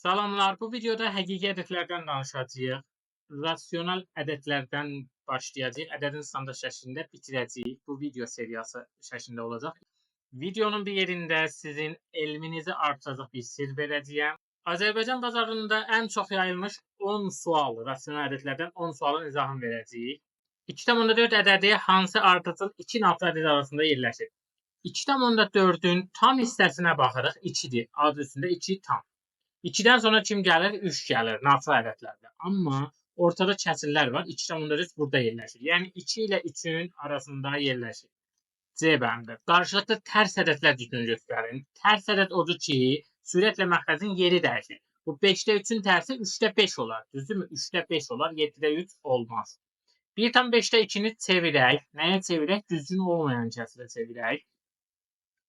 Salamlar, bu videoda həqiqi ədədlərdən danışacağıq. Rasional ədədlərdən başlayacağıq. Ədədin standart şəklində bitirəcəyik. Bu video seriyası şəklində olacaq. Videonun bir yerində sizin elminizi artıracaq bir sir verəcəyəm. Azərbaycan bazarında ən çox yayılmış 10 sual, rasional ədədlərdən 10 sualın izahını verəcəyik. 2,4 ədədi hansı ardıcıl 2 natural ədəd arasında yerləşir? 2,4-ün tam hissəsinə baxırıq. 2-dir. Adı üstündə 2 tam. 2-dən sonra kim gəlir? 3 gəlir natural ədədlərdə. Amma ortada kəsrlər var. 2,3 burada yerləşir. Yəni 2 ilə 3-ün arasında yerləşir. C bəndi. Qarşılıqlı tərs ədədlər düzgün göstərin. Tərs ədəd odur ki, sürətlə məxrəcin yeri dəyişir. Bu 5-də 3-ün tərsi 3-də 5 olar. Düzdürmü? 3-də 5 olar, 7-də 3 olmaz. 1,5-də 2-ni çevirək. Nəyə çevirək? Düzgün olmayan kəsrə çevirək.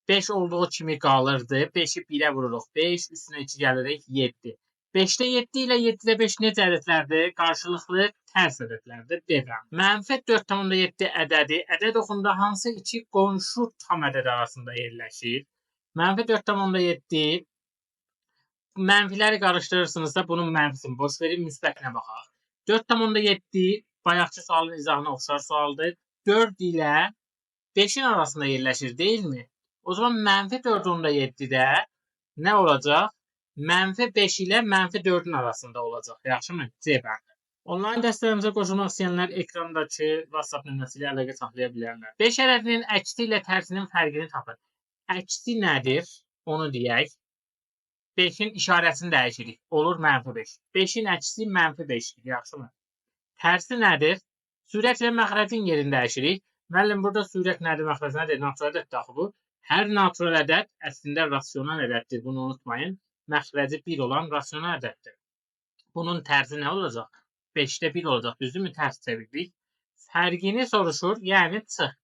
5 olduğu kimi qalırdı. 5-i 1-ə vururuq. 5, üstünə 2 gəlirik. 7. 5-də 7 ilə 7-də 5 necə ədədlərdir? Qarşılıqlı tərs ədədlərdir. Deyirəm. Mənfi 4,7 ədədi ədəd oxunda hansı iki qonşu tam ədəd arasında yerləşir? Mənfi 4,7 mənfiləri qarışdırırsınızsa bunun mənfisini boş verin, müsbətinə baxaq. 4,7 bayaqçı sualın izahına oxşar sualdır. 4 ilə 5-in arasında yerləşir, deyilmi? O zaman mənfi 4,7-də nə olacaq? Mənfi 5 ilə mənfi 4-ün arasında olacaq. Yaxşımı? C bəndi. Onlayn dərslərimizə qoşulmaq istəyənlər ekrandakı WhatsApp nömrəsi ilə əlaqə saxlaya bilərlər. 5 ədədinin əksi ilə tərsinin fərqini tapın. Əksi nədir? Onu deyək. 5-in işarəsini dəyişirik. Olur mənfi 5. 5-in əksi mənfi 5-dir. Yaxşımı? Tərsi nədir? Sürət ilə məxrəcin yerini dəyişirik. Müəllim, burada sürət nədir, məxrəc nədir? Natural ədəd daxı bu. Hər natural ədəd əslində rasional ədəddir. Bunu unutmayın. Məxrəci 1 olan rasional ədəddir. Bunun tərsi nə olacaq? 5-də 1 olacaq. Düzdürmü? Tərs çeviririk. Fərqini soruşur, yəni çıx.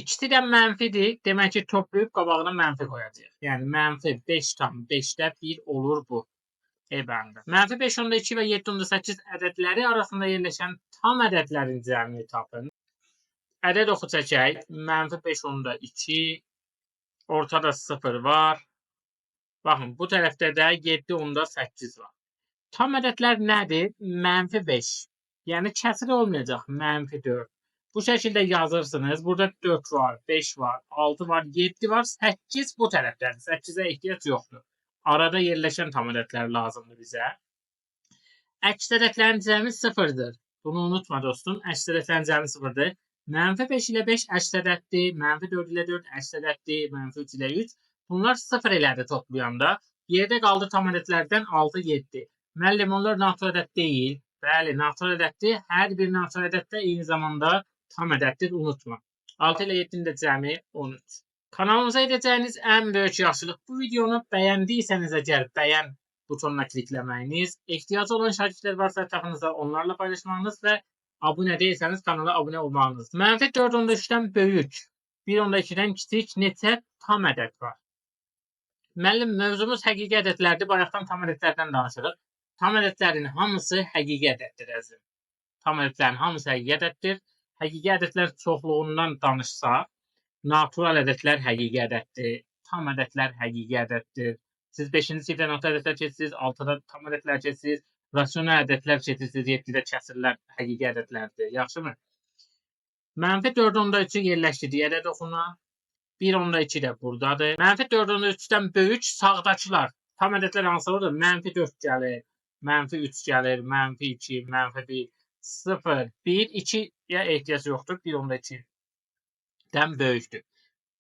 İkisi də mənfidir. Demək ki, toplayıb qabağına mənfi qoyacaq. Yəni mənfi 5,5-də 1 olur bu. E bəndə. Mənfi 5,2 və 7,8 ədədləri arasında yerləşən tam ədədlərin cəmini tapın. Ədəd oxu çəkək. Mənfi 5,2. Ortada 0 var. Baxın, bu tərəfdə də 7,8 var. Tam ədədlər nədir? Mənfi 5. Yəni kəsri olmayacaq. Mənfi 4. Bu şəkildə yazırsınız. Burada 4 var, 5 var, 6 var, 7 var, 8 bu tərəfdədir. 8-ə ehtiyac yoxdur. Arada yerləşən tam ədədlər lazımdır bizə. Əks ədədlərin cəmi 0-dır. Bunu unutma dostum. Əks ədədlərin cəmi 0-dır. Mənfi 5 ilə 5 əks ədəddir. Mənfi 4 ilə 4 əks ədəddir. Mənfi 3 ilə 3. Bunlar 0 elədi toplayanda. Yerdə qaldı tam ədədlərdən 6, 7. Müəllim, onlar natural ədəd deyil. Bəli, natural ədəddir. Hər bir natural ədəddə eyni zamanda tam ədəddir, unutma. 6 ilə 7-nin də cəmi 13. Kanalımıza edəcəyiniz ən böyük yaxşılıq bu videonu bəyəndiysəniz əgər bəyən butonuna klikləməyiniz, ehtiyacı olan şagirdlər varsa ətrafınızda onlarla paylaşmağınız və abunə deyilsəniz kanala abunə olmağınız. Mənfi 4,3-dən böyük, 1,2-dən kiçik neçə tam ədəd var? Müəllim, mövzumuz həqiqi ədədlərdir. Bayaqdan tam ədədlərdən danışırıq. Tam ədədlərin hamısı həqiqi ədəddir əzizim. Tam ədədlərin hamısı həqiqi ədəddir. Həqiqi ədədlər çoxluğundan danışsaq, natural ədədlər həqiqi ədəddir, tam ədədlər həqiqi ədəddir. Siz 5-ci sinifdə natural ədədlər keçirsiniz, 6-da tam ədədlər keçirsiniz, rasional ədədlər keçirsiniz, 7-də kəsrlər həqiqi ədədlərdir. Yaxşımı? Mənfi 4,3-ü yerləşdirdik ədəd oxuna. 1,2 də buradadır. Mənfi 4,3-dən böyük sağdakılar. Tam ədədlər hansı olur? Mənfi 4 gəlir, mənfi 3 gəlir, mənfi 2, mənfi 1. 0, 1, 2-yə ehtiyac yoxdur. 1,2-dən böyükdür.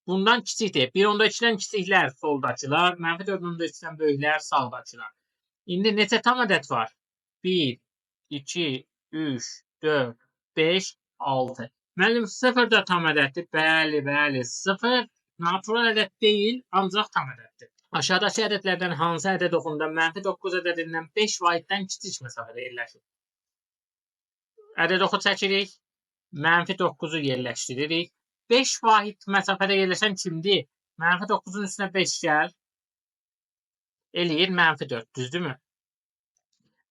Bundan kiçikdir. 1,2-dən kiçiklər soldakılar, mənfi 4,3-dən böyüklər sağdakılar. İndi neçə tam ədəd var? 1, 2, 3, 4, 5, 6. Müəllim, 0 da tam ədəddir. Bəli, bəli. 0 natural ədəd deyil, ancaq tam ədəddir. Aşağıdakı ədədlərdən hansı ədəd oxunda mənfi 9 ədədindən 5 vahiddən kiçik məsafədə yerləşir? Ədəd oxu çəkirik. Mənfi 9-u yerləşdiririk. 5 vahid məsafədə yerləşən kimdir? Mənfi 9-un üstünə 5 gəl. Eləyir mənfi 4. Düzdürmü?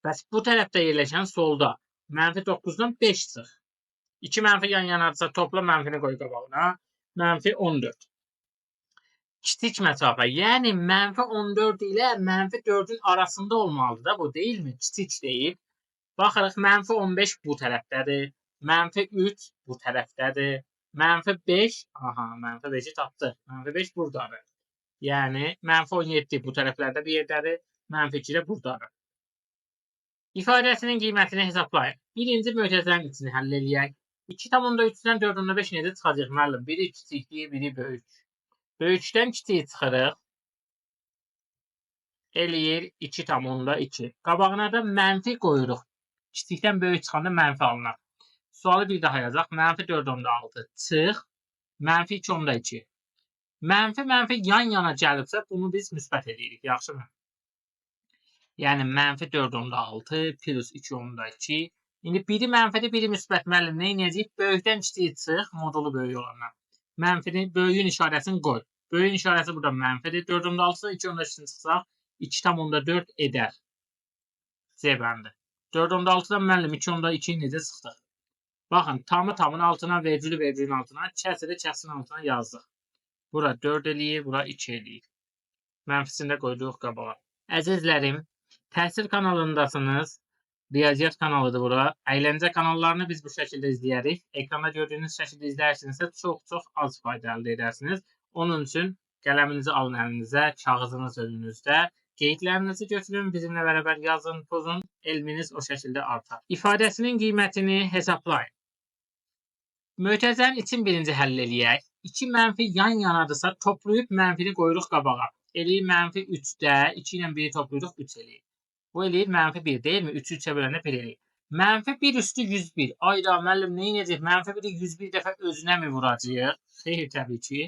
Bəs bu tərəfdə yerləşən solda. Mənfi 9-dan 5 çıx. 2 mənfi yan yanarsa topla mənfini qoy qabağına. Mənfi 14. kiçik məsafə. Yəni -14 ilə -4-ün arasında olmalıdır da bu, deyilmi? Kiçik deyil. Baxırıq, -15 bu tərəfdədir. -3 bu tərəfdədir. -5, aha, -5-i tapdıq. -5 buradadır. Yəni -17 bu tərəflərdə bir yerdədir. -2 də buradadır. İfadəsinin qiymətini hesablayın. Birinci mötərizənin içini həll eləyək. 2,3-dən 4,5 necə çıxacaq müəllim? Biri kiçikdir, biri böyük. Böyükdən kiçiyi çıxırıq. Eləyir 2,2. Qabağına da mənfi qoyuruq. Kiçikdən böyük çıxanda mənfi alınır. Sualı bir daha yazaq. -4,6 çıx. -2,2. Mənfi yan yana gəlibsə, bunu biz müsbət edirik. Yaxşımı? Yəni -4,6 plus 2,2. İndi biri mənfidir, biri müsbət. Müəllim, nə edəcəyik? Böyükdən kiçiyi çıx, modulu böyük olandan. Mənfinin, böyüyün işarəsini qoy. Böyüyün işarəsi burada mənfidir. 4,6-sı 2,2-ni çıxsaq 2,4 edər. C bəndi. 4,6-dan müəllim 2,2-ni necə çıxdıq? Baxın, tamın altına, vergülün altına, kəsrin altına yazdıq. Bura 4 eləyir, bura 2 eləyir. Mənfisini də qoyduq qabağa. Əzizlərim, təhsil kanalındasınız. Riyaziyyat kanalıdır bura. Əyləncə kanallarını biz bu şəkildə izləyərik. Ekranda gördüyünüz şəkildə izləyirsinizsə çox az fayda əldə edərsiniz. Onun üçün qələminizi alın əlinizə, kağızınız önünüzdə. Qeydlərinizi götürün, bizimlə bərabər yazın, pozun, elminiz o şəkildə artar. İfadəsinin qiymətini hesablayın. Mötərizənin için birinci həll eləyək. 2 mənfi yan yanadırsa toplayıb mənfini qoyuruq qabağa. Eləyir -3-də 2 ilə 1-i toplayırıq 3 eləyir. Bu eləyir -1 deyilmi? 3'ü 3'e böləndə 1 eləyir. -1 üstü 101. Ayda müəllim nə edəcək? -1'i 101 dəfə özünə mi vuracaq? Xeyr, təbii ki.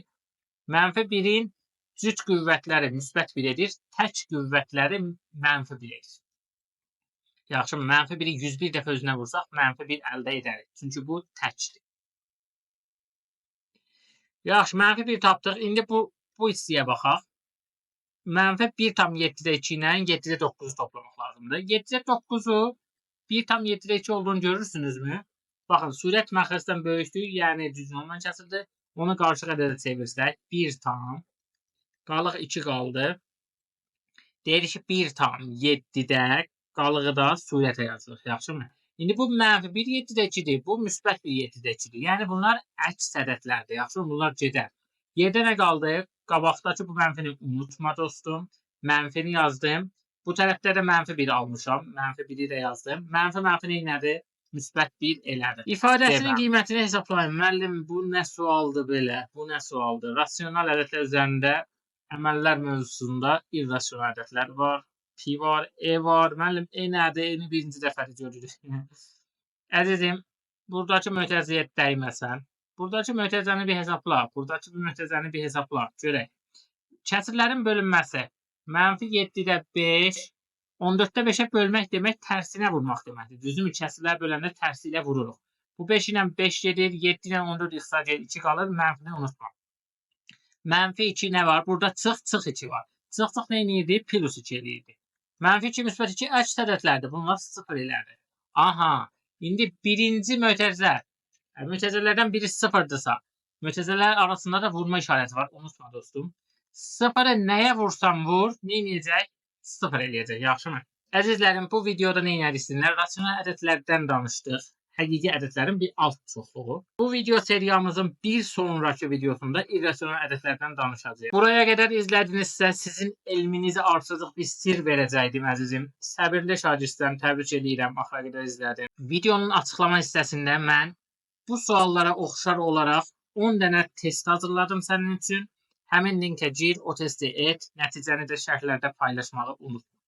-1'in cüt qüvvətləri müsbət 1 edir. Tək qüvvətləri -1 edir. Yaxşı, -1'i 101 dəfə özünə vursaq, -1 əldə edərik. Çünki bu təkdir. Yaxşı, -1 tapdıq. İndi bu hissəyə baxaq. -1,7-də 2 ilə 7-də 9'u toplamaq lazımdır. 7-də 9'u 1,7-də 2 olduğunu görürsünüzmü? Baxın, sürət məxrəcdən böyükdür, yəni düzgün olmayan kəsirdir. Onu qarşıq ədədə çevirsək, 1 tam, qalıq 2 qaldı. Deyirik ki, 1,7-də qalığı da sürətə yazılır. Yaxşımı? İndi bu -1 7-də 2'dir, bu müsbət 1 7-də 2'dir. Yəni bunlar əks ədədlərdir. Yaxşımı? Bunlar gedər. Yerdə nə qaldı? Qabaqdakı bu mənfini unutma dostum. Mənfini yazdım. Bu tərəfdə də -1 almışam. -1'i də yazdım. Mənfi nədir? Müsbət 1 elədir. İfadəsinin qiymətini hesablayın. Müəllim, bu nə sualdır belə? Bu nə sualdır? Rasional ədədlər üzərində əməllər mövzusunda irrasional ədədlər var. Pi var, E var. Müəllim, E nədir? E-ni birinci dəfədir görürük. Əzizim, buradakı mötərizəyə dəyməsən. Buradakı mötərizəni bir hesabla. Buradakı mötərizəni bir hesabla. Görək. Kəsirlərin bölünməsi. -7-də 5. 14'də 5'ə bölmək demək tərsinə vurmaq deməkdir. Düzümü kəsirlər böləndə tərsi ilə vururuq. Bu 5 ilə 5 gedir. 7 ilə 14 ixtisar gedir. 2 qalır. Mənfini unutma. -2 nə var? Burada çıx 2 var. Çıx nə edirdi? Plus 2 eləyirdi. -2 müsbət 2 əks ədədlərdir. Bunlar 0 elədir. Aha. İndi birinci mötərizə. Mötərizələrdən biri 0'dırsa, mötərizələr arasında da vurma işarəti var. Unutma dostum. 0'ı nəyə vursan vur, nə edəcək? 0 eləyəcək. Yaxşımı? Əzizlərim, bu videoda nə edirsiniz? Rasional ədədlərdən danışdıq. Həqiqi ədədlərin bir alt çoxluğu. Bu video seriyamızın bir sonraki videosunda irrasional ədədlərdən danışacağıq. Buraya qədər izlədinizsə, sizin elminizi artıracaq bir sir verəcəkdim əzizim. Səbirli şagirdlərim, təbrik edirəm. Axıra qədər izlədim. Videonun açıqlama hissəsində mən bu suallara oxşar olaraq 10 dənə test hazırladım sənin üçün. Həmin linkə gir, o testi et, nəticəni də şərhlərdə paylaşmağı unutma.